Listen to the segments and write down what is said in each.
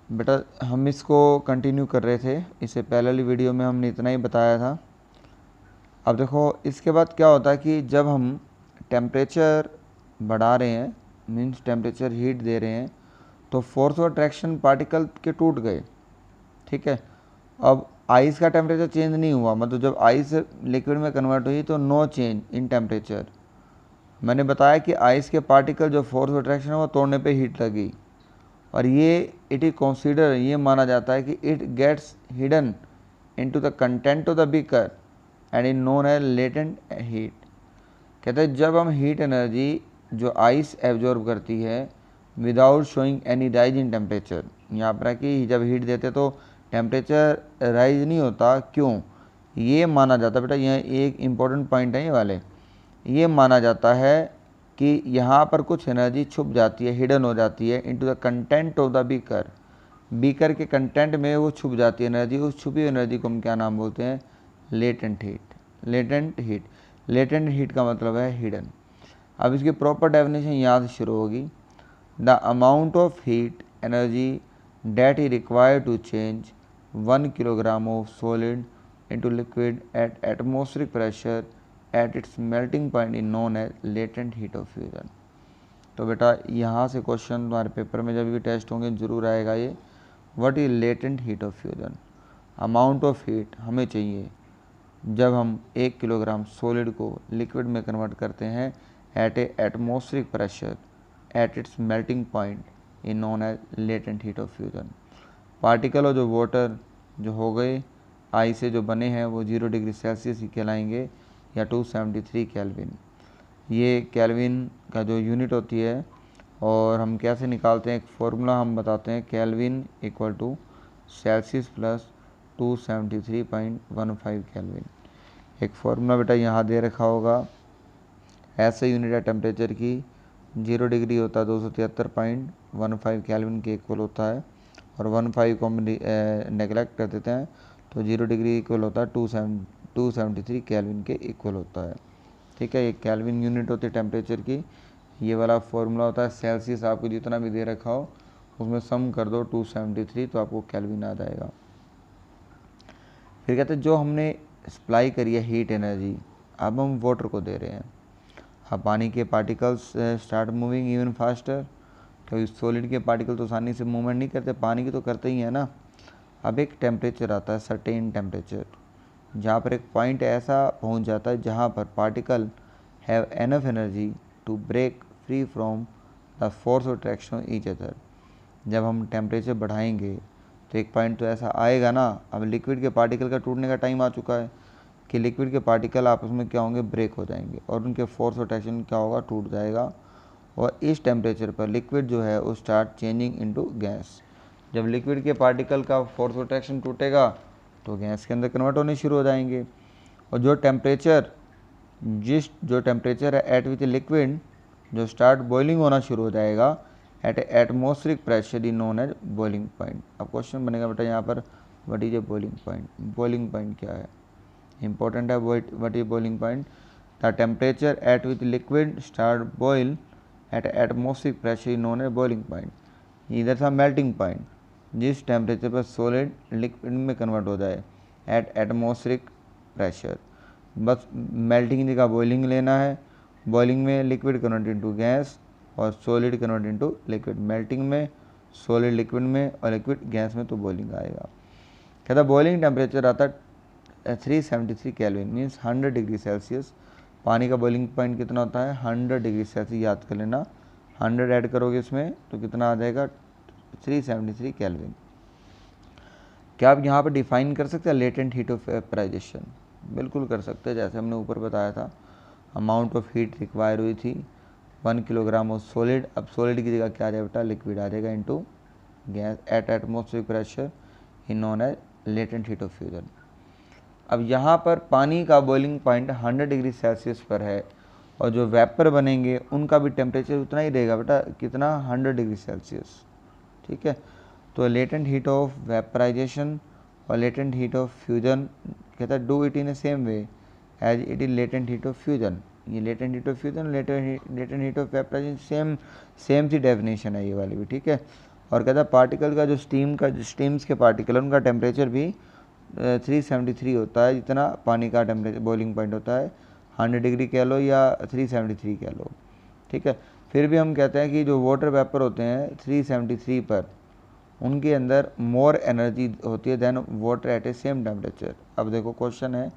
बेटा हम इसको कंटिन्यू कर रहे थे, इससे पहले वाली वीडियो में हमने इतना ही बताया था। अब देखो इसके बाद क्या होता है कि जब हम टेम्परेचर बढ़ा रहे हैं, मीन्स टेम्परेचर हीट दे रहे हैं, तो फोर्स ऑफ अट्रैक्शन पार्टिकल के टूट गए। ठीक है, अब आइस का टेम्परेचर चेंज नहीं हुआ, मतलब जब आइस लिक्विड में कन्वर्ट हुई तो नो चेंज इन टेम्परेचर। मैंने बताया कि आइस के पार्टिकल जो फोर्स ऑफ अट्रैक्शन है वो तोड़ने पे हीट लगी, और ये इट इज कंसीडर, ये माना जाता है कि it gets hidden into the content of the beaker and in known as latent heat. कहते हैं जब हम हीट एनर्जी जो आइस एब्जॉर्ब करती है without showing any rise in temperature, यहाँ पर है कि जब हीट देते तो टेम्परेचर राइज नहीं होता, क्यों? ये माना जाता है बेटा, यह एक इम्पॉर्टेंट पॉइंट है ये वाले, ये माना जाता है कि यहाँ पर कुछ एनर्जी छुप जाती है, हिडन हो जाती है into the content of the beaker, beaker के कंटेंट में वो छुप जाती है एनर्जी। उस छुपी एनर्जी को हम क्या नाम बोलते हैं? Latent heat. Latent heat, latent heat का मतलब है हिडन। अब इसकी प्रॉपर डेफिनेशन यहाँ से शुरू होगी। The amount of heat energy that is required to change 1 kilogram of solid into liquid at atmospheric pressure at its melting point in known as latent heat of fusion. तो बेटा यहाँ से question तुम्हारे paper में जब भी test होंगे जरूर आएगा ये, what is latent heat of fusion. Amount of heat हमें चाहिए जब हम 1 किलोग्राम सॉलिड को लिक्विड में कन्वर्ट करते हैं at a atmospheric pressure at its melting point in known as latent heat of fusion. Particle और जो वाटर जो हो गए आई से जो बने हैं वो 0 डिग्री सेल्सियस ही कहलाएंगे या 273 केल्विन। ये केल्विन का जो यूनिट होती है, और हम कैसे निकालते हैं, एक फॉर्मूला हम बताते हैं, kelvin equal to Celsius plus 273.15 kelvin. एक फार्मूला बेटा यहाँ दे रखा होगा, ऐसे यूनिट है टेम्परेचर की, 0 डिग्री होता है 273.15 केल्विन के इक्वल होता है, और 15 को हम नेगलेक्ट कर देते हैं तो 0 डिग्री इक्वल होता है 273 केल्विन के इक्वल होता है। ठीक है, ये केल्विन यूनिट होती है टेम्परेचर की। ये वाला फॉर्मूला होता है सेल्सियस, आपको जितना भी दे रखा हो उसमें सम कर दो 273 तो आपको केल्विन आ जाएगा। फिर कहते हैं जो हमने सप्लाई करी है हीट एनर्जी, अब हम वाटर को दे रहे हैं। अब पानी के particles start moving even faster, क्योंकि सॉलिड के पार्टिकल तो आसानी से मूवमेंट नहीं करते, पानी की तो करते ही है ना। अब एक टेम्परेचर आता है, सर्टेन टेम्परेचर, जहाँ पर एक पॉइंट ऐसा पहुँच जाता है जहाँ पर particle have enough energy to break free from the force of attraction each other. जब हम टेम्परेचर बढ़ाएंगे तो एक पॉइंट तो ऐसा आएगा ना, अब लिक्विड के पार्टिकल का टूटने का टाइम आ चुका है कि लिक्विड के पार्टिकल आपस में क्या होंगे, ब्रेक हो जाएंगे, और उनके फोर्स ऑफ अट्रैक्शन क्या होगा, टूट जाएगा। और इस टेम्परेचर पर लिक्विड जो है वो स्टार्ट चेंजिंग इनटू गैस। जब लिक्विड के पार्टिकल का फोर्स ऑफ अट्रैक्शन टूटेगा तो गैस के अंदर कन्वर्ट होने शुरू हो जाएंगे। और जो टेम्परेचर है एट विच लिक्विड जो स्टार्ट बॉइलिंग होना शुरू हो जाएगा at atmospheric pressure is known as boiling point. अब क्वेश्चन बनेगा बेटा यहाँ पर, what is a boiling point. Boiling point क्या है, इंपॉर्टेंट है। What is boiling point, the temperature at which liquid start boil at atmospheric pressure is known as boiling point. इधर था मेल्टिंग पॉइंट, जिस टेम्परेचर पर सॉलिड लिक्विड में convert हो जाए एट एटमॉस्फेरिक प्रेशर। बस मेल्टिंग की जगह बॉइलिंग लेना है, बॉइलिंग में लिक्विड कन्वर्ट इनटू गैस और solid convert into liquid. Melting में सॉलिड लिक्विड में और लिक्विड गैस में तो बॉइलिंग आएगा। कहता बॉइलिंग टेम्परेचर आता है 373 केल्विन, मीन्स 100 डिग्री सेल्सियस। पानी का बॉइलिंग पॉइंट कितना होता है, 100 डिग्री सेल्सियस, याद कर लेना। 100 ऐड करोगे इसमें तो कितना आ जाएगा, 373 केल्विन। क्या आप यहाँ पर डिफाइन कर सकते हैं लेटेंट हीट ऑफ वेपराइजेशन? बिल्कुल कर सकते हैं, जैसे हमने ऊपर बताया था अमाउंट ऑफ हीट रिक्वायर हुई थी 1 किलोग्राम ऑफ सॉलिड। अब सॉलिड की जगह क्या आ जाएगा बेटा, लिक्विड आ जाएगा into gas at atmospheric pressure in known as latent heat of fusion. अब यहाँ पर पानी का बॉइलिंग पॉइंट 100 डिग्री सेल्सियस पर है, और जो वेपर बनेंगे उनका भी टेम्परेचर उतना ही रहेगा बेटा, कितना, 100 डिग्री सेल्सियस। ठीक है, तो लेटेंट हीट ऑफ वेपराइजेशन और लेटेंट हीट ऑफ फ्यूजन कहता है do it in a same way as it is latent heat of fusion. ये latent heat of fusion, latent heat of vaporisation same सी definition है ये वाली भी। ठीक है, और कहता है पार्टिकल का जो स्टीम्स के पार्टिकल उनका टेम्परेचर भी 373 होता है, जितना पानी का टेम्परेचर बॉइलिंग पॉइंट होता है, 100 डिग्री कह लो या 373 कह लो, ठीक है। फिर भी हम कहते हैं कि जो वाटर वेपर होते हैं 373 पर, उनके अंदर मोर एनर्जी होती है then water at a same temperature. अब देखो क्वेश्चन है,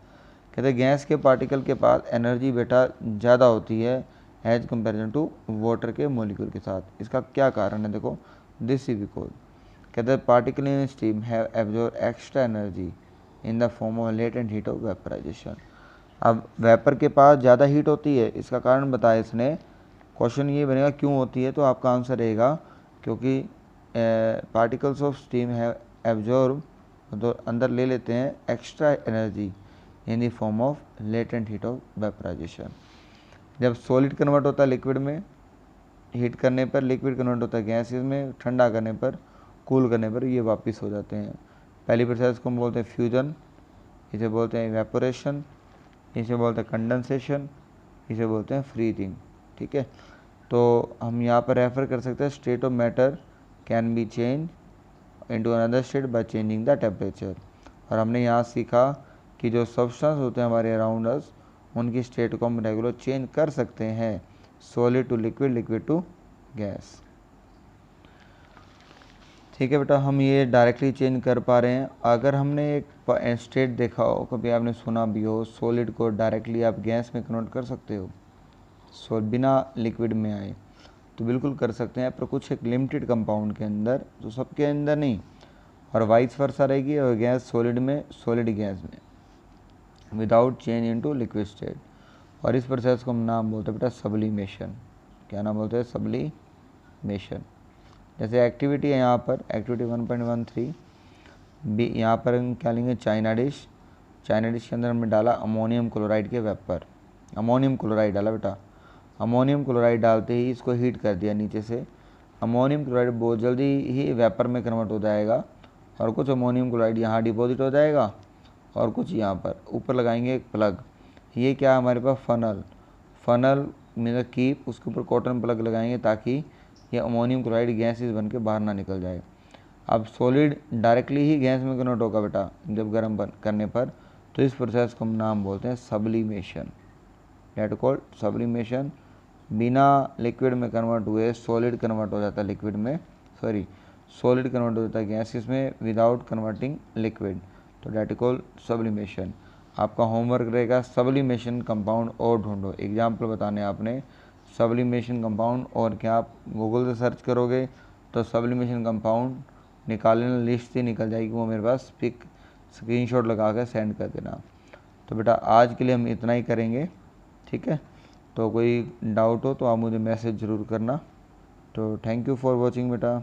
कहते हैं गैस के पार्टिकल के पास एनर्जी बेटा ज़्यादा होती है एज कंपेरिजन टू वाटर के मोलिक्यूल के साथ। इसका क्या कारण है, देखो दिस इज बिकॉज, कहते हैं particle in steam have absorb extra energy in the form of latent heat of vaporisation. अब वेपर के पास ज़्यादा हीट होती है, इसका कारण बताया इसने। क्वेश्चन ये बनेगा क्यों होती है, तो आपका आंसर रहेगा क्योंकि particles of steam have absorb, तो अंदर ले लेते हैं extra energy in the form of latent heat of vaporisation. जब सॉलिड कन्वर्ट होता है लिक्विड में, हीट करने पर लिक्विड कन्वर्ट होता है गैसेस में, ठंडा करने पर, कूल करने पर ये वापस हो जाते हैं। पहली प्रोसेस को हम बोलते हैं फ्यूजन, इसे बोलते हैं इवेपोरेशन, इसे बोलते हैं कंडेंसेशन, इसे बोलते हैं फ्रीजिंग, ठीक है। तो हम यहाँ पर रेफर कर सकते हैं state of matter can be change into another state by changing the temperature. और हमने यहाँ सीखा कि जो सब्सटेंस होते हैं हमारे अराउंड अस, उनकी स्टेट को हम रेगुलर चेंज कर सकते हैं, solid to liquid, liquid to gas, ठीक है बेटा। हम ये डायरेक्टली चेंज कर पा रहे हैं। अगर हमने एक स्टेट देखा हो, कभी आपने सुना भी हो, सॉलिड को डायरेक्टली आप गैस में कन्वर्ट कर सकते हो, बिना लिक्विड में आए, तो बिल्कुल कर सकते हैं, पर कुछ एक लिमिटेड कंपाउंड के अंदर, तो सबके अंदर नहीं। और वाइस वर्सा रहेगी, और गैस सॉलिड में, सॉलिड गैस में, without change into liquid state. और इस प्रोसेस को हम नाम बोलते हैं बेटा सब्लिमेशन। क्या नाम बोलते हैं, सब्लिमेशन। जैसे एक्टिविटी है यहाँ पर, एक्टिविटी 1.13 बी, यहाँ पर हम क्या लेंगे, चाइना डिश। चाइना डिश के अंदर हमने डाला अमोनियम क्लोराइड के वेपर, अमोनियम क्लोराइड डाला बेटा। अमोनियम क्लोराइड डालते ही इसको हीट कर दिया नीचे से। अमोनियम क्लोराइड बहुत जल्दी ही वेपर में कन्वर्ट हो जाएगा, और कुछ अमोनियम क्लोराइड यहाँ डिपॉजिट हो जाएगा, और कुछ यहाँ पर ऊपर लगाएंगे एक प्लग। ये क्या है हमारे पास, फनल। फनल में कीप, उसके ऊपर कॉटन प्लग लगाएंगे ताकि ये अमोनियम क्लोराइड गैसेस बन के बाहर ना निकल जाए। अब सॉलिड डायरेक्टली ही गैस में कन्वर्ट होगा बेटा जब गर्म करने पर, तो इस प्रोसेस को हम नाम बोलते हैं सब्लिमेशन, डेट कॉल्ड सब्लिमेशन। बिना लिक्विड में कन्वर्ट हुए सॉलिड कन्वर्ट हो जाता है लिक्विड में, सॉलिड कन्वर्ट हो जाता है गैसेस में विदाउट कन्वर्टिंग लिक्विड, तो डेट कॉल्ड सब्लिमेशन। आपका होमवर्क रहेगा सब्लिमेशन कंपाउंड और ढूंढो। एग्जाम्पल बताने आपने सब्लिमेशन कंपाउंड, और क्या आप गूगल से सर्च करोगे तो सब्लिमेशन कंपाउंड निकालने लिस्ट ही निकल जाएगी, वो मेरे पास पिक स्क्रीनशॉट लगा कर सेंड कर देना। तो बेटा आज के लिए हम इतना ही करेंगे, ठीक है। तो कोई डाउट हो तो आप मुझे मैसेज ज़रूर करना। तो थैंक यू फॉर वॉचिंग बेटा।